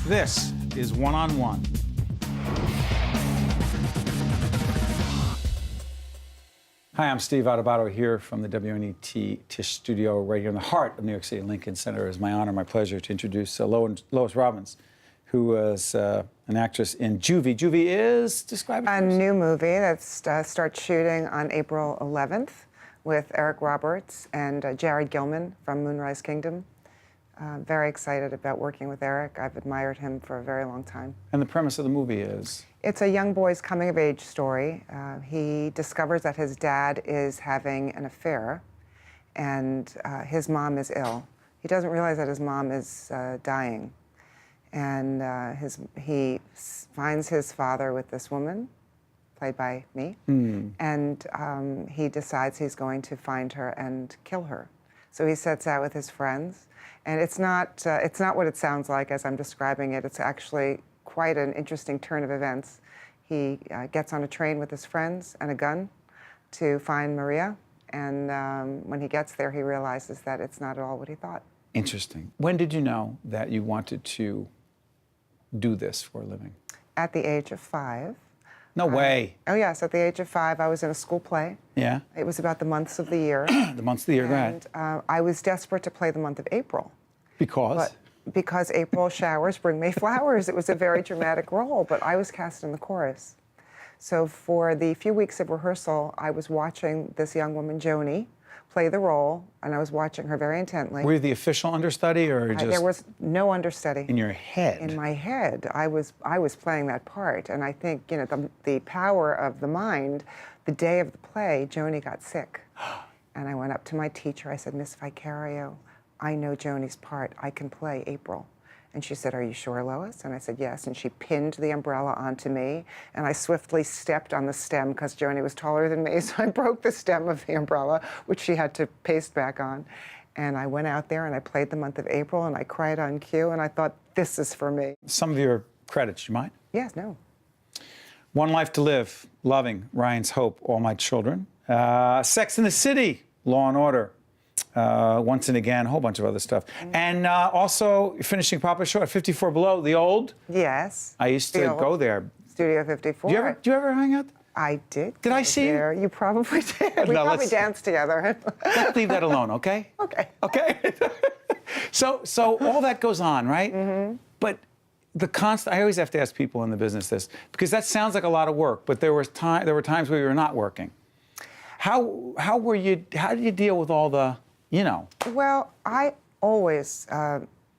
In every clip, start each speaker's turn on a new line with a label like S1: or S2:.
S1: This is One-on-One. Hi, I'm Steve Adubato here from the WNET Tisch Studio right here in the heart of New York City, Lincoln Center. It is my honor, my pleasure to introduce Lois Robbins, who is an actress in Juvie. Juvie is, describe it
S2: a new movie that starts shooting on April 11th with Eric Roberts and Jared Gilman from Moonrise Kingdom. Very excited about working with Eric. I've admired him for a very long time.
S1: And the premise of the movie is?
S2: It's a young boy's coming-of-age story. He discovers that his dad is having an affair, and his mom is ill. He doesn't realize that his mom is dying. And he finds his father with this woman, played by me, and he decides he's going to find her and kill her. So he sets out with his friends, and it's not what it sounds like as I'm describing it. It's actually quite an interesting turn of events. He gets on a train with his friends and a gun to find Maria, and when he gets there, he realizes that it's not at all what he thought.
S1: Interesting. When did you know that you wanted to do this for a living?
S2: At the age of 5.
S1: No way.
S2: Oh, yes. At the age of 5, I was in a school play.
S1: Yeah.
S2: It was about the months of the year.
S1: The months of the year, go ahead.
S2: And I was desperate to play the month of April.
S1: Because?
S2: Because April showers bring May flowers. It was a very dramatic role, but I was cast in the chorus. So for the few weeks of rehearsal, I was watching this young woman, Joni, play the role, and I was watching her very intently.
S1: Were you the official understudy, or just?
S2: There was no understudy.
S1: In your head?
S2: In my head. I was playing that part, and I think, you know, the power of the mind. The day of the play, Joni got sick. And I went up to my teacher, I said, Miss Vicario, I know Joni's part, I can play April. And she said, are you sure, Lois? And I said, yes. And she pinned the umbrella onto me, and I swiftly stepped on the stem because Joni was taller than me, so I broke the stem of the umbrella, which she had to paste back on. And I went out there and I played the month of April, and I cried on cue, and I thought, this is for me.
S1: Some of your credits, you mind?
S2: Yes, no.
S1: One Life to Live, Loving, Ryan's Hope, All My Children. Sex in the City, Law and Order. Once and Again, a whole bunch of other stuff. And also, finishing Papa Show at 54 Below, the old.
S2: Yes.
S1: I used to go there.
S2: Studio 54.
S1: Do you ever hang out?
S2: I did.
S1: Did I see
S2: you? You probably did. We probably danced together.
S1: Let's leave that alone, okay?
S2: Okay.
S1: Okay? So all that goes on, right? Mm-hmm. But the constant, I always have to ask people in the business this, because that sounds like a lot of work, but there were times where you were not working. How did you deal with all the, you know?
S2: Well, I always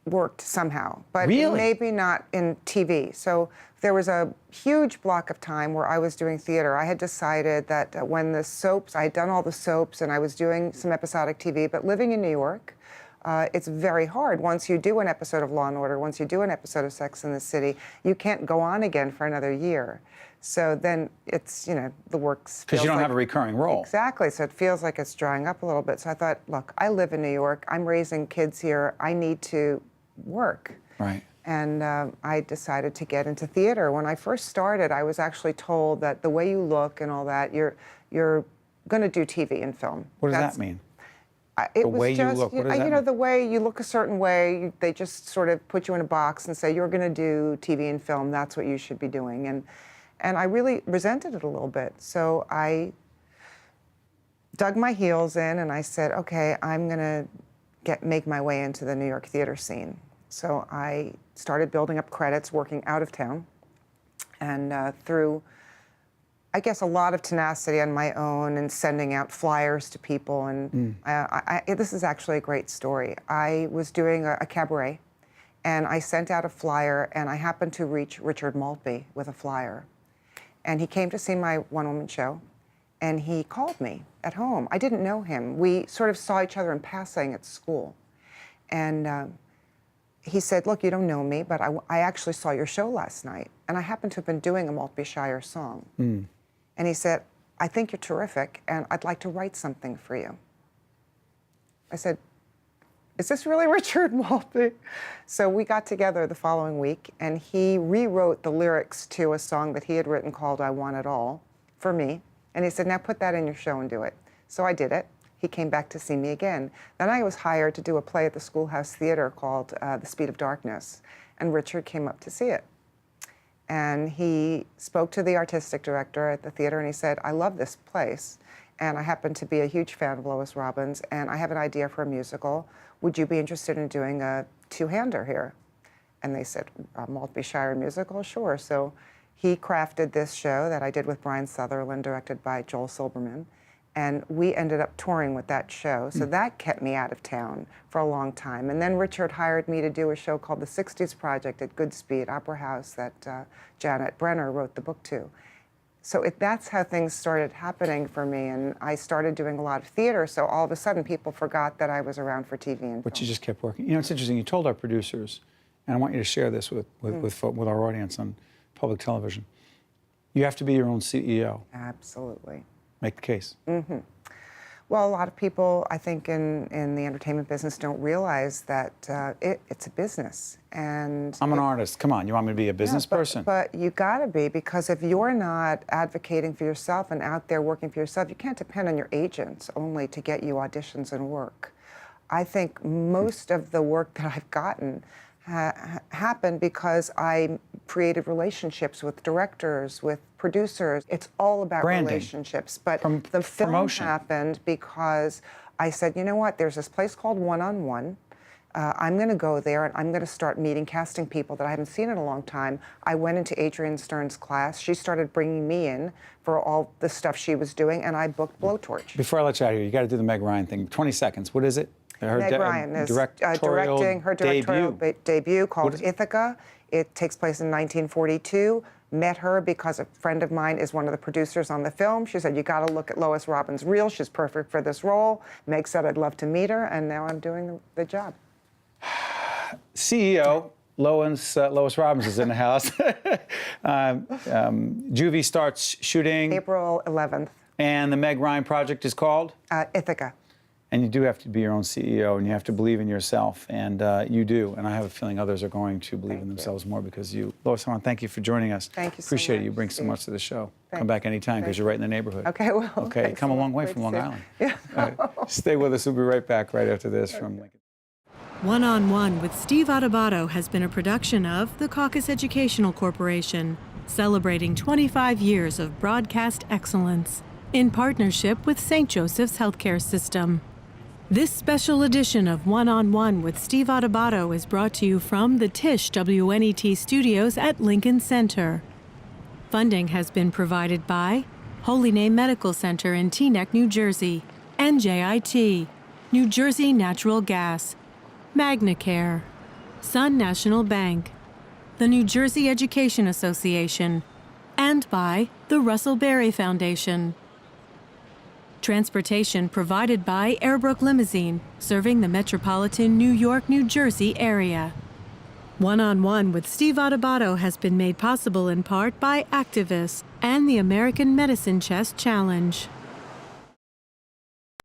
S2: worked somehow, but
S1: really?
S2: Maybe not in TV. So there was a huge block of time where I was doing theater. I had decided that when the soaps, I had done all the soaps and I was doing some episodic TV, but living in New York, it's very hard. Once you do an episode of Law & Order, once you do an episode of Sex and the City, you can't go on again for another year. So then it's, you know, the work's...
S1: Because you don't have a recurring role.
S2: Exactly. So it feels like it's drying up a little bit. So I thought, look, I live in New York. I'm raising kids here. I need to work.
S1: Right.
S2: And I decided to get into theater. When I first started, I was actually told that the way you look and all that, you're going to do TV and film.
S1: What does that mean?
S2: The
S1: way you look, what does that mean?
S2: You know, the way you look a certain way, they just sort of put you in a box and say, you're going to do TV and film, that's what you should be doing. And I really resented it a little bit. So I dug my heels in and I said, okay, I'm going to make my way into the New York theater scene. So I started building up credits, working out of town, and through, I guess, a lot of tenacity on my own and sending out flyers to people. And this is actually a great story. I was doing a cabaret, and I sent out a flyer, and I happened to reach Richard Maltby with a flyer. And he came to see my one-woman show, and he called me at home. I didn't know him. We sort of saw each other in passing at school. And he said, look, you don't know me, but I actually saw your show last night, and I happen to have been doing a Maltby-Shire song. And he said, I think you're terrific, and I'd like to write something for you. I said, is this really Richard Maltby? So we got together the following week, and he rewrote the lyrics to a song that he had written called I Want It All for me. And he said, now put that in your show and do it. So I did it. He came back to see me again. Then I was hired to do a play at the Schoolhouse Theater called The Speed of Darkness. and Richard came up to see it. And he spoke to the artistic director at the theater, and he said, I love this place, and I happen to be a huge fan of Lois Robbins, and I have an idea for a musical. Would you be interested in doing a two-hander here? And they said, a Maltby-Shire musical? Sure. So he crafted this show that I did with Brian Sutherland, directed by Joel Silberman. And we ended up touring with that show. So that kept me out of town for a long time. And then Richard hired me to do a show called The 60s Project at Goodspeed Opera House that Janet Brenner wrote the book to. So that's how things started happening for me. And I started doing a lot of theater. So all of a sudden, people forgot that I was around for TV and
S1: But
S2: film.
S1: you just kept working. You know, it's interesting. You told our producers, and I want you to share this with our audience on public television. You have to be your own CEO.
S2: Absolutely.
S1: Make the case.
S2: Well, a lot of people, I think, in the entertainment business don't realize that it's a business. And
S1: I'm an artist. Come on, you want me to be a business person?
S2: But you got to be, because if you're not advocating for yourself and out there working for yourself, you can't depend on your agents only to get you auditions and work. I think most of the work that I've gotten happened because I created relationships with directors, with producers. It's all about
S1: branding.
S2: Relationships. But the film
S1: promotion.
S2: happened because I said, you know what, there's this place called One-on-One. I'm going to go there and I'm going to start meeting casting people that I haven't seen in a long time. I went into Adrienne Stern's class. She started bringing me in for all the stuff she was doing, and I booked Blowtorch.
S1: Before I let you out of here, you got to do the Meg Ryan thing. 20 seconds. What is it?
S2: Meg Ryan is
S1: directorial
S2: directing her directorial debut called
S1: is
S2: Ithaca. It takes place in 1942. Met her because a friend of mine is one of the producers on the film. She said, you got to look at Lois Robbins' reel. She's perfect for this role. Meg said, I'd love to meet her, and now I'm doing the job.
S1: CEO Lois Robbins is in the house. Juvie starts shooting.
S2: April 11th.
S1: And the Meg Ryan project is called?
S2: Ithaca.
S1: And you do have to be your own CEO, and you have to believe in yourself, and you do. And I have a feeling others are going to believe in themselves more because you. Lois, I want to thank you for joining us.
S2: Thank you so
S1: Appreciate
S2: much,
S1: it. You bring so
S2: Steve.
S1: much to the show.
S2: Thanks.
S1: Come back anytime because you're right in the neighborhood.
S2: Okay, well.
S1: Okay,
S2: thanks
S1: come a
S2: lot.
S1: long way
S2: Great
S1: from
S2: to
S1: Long
S2: see you.
S1: Island.
S2: Yeah.
S1: All right. Stay with us. We'll be right back right after this from Lincoln.
S3: One-on-One with Steve Adubato has been a production of the Caucus Educational Corporation, celebrating 25 years of broadcast excellence in partnership with St. Joseph's Healthcare System. This special edition of One-on-One with Steve Adubato is brought to you from the Tisch WNET studios at Lincoln Center. Funding has been provided by Holy Name Medical Center in Teaneck, New Jersey, NJIT, New Jersey Natural Gas, MagnaCare, Sun National Bank, the New Jersey Education Association, and by the Russell Berry Foundation. Transportation provided by Airbrook Limousine, serving the metropolitan New York, New Jersey area. One-on-One with Steve Adubato has been made possible in part by activists and the American Medicine Chest Challenge.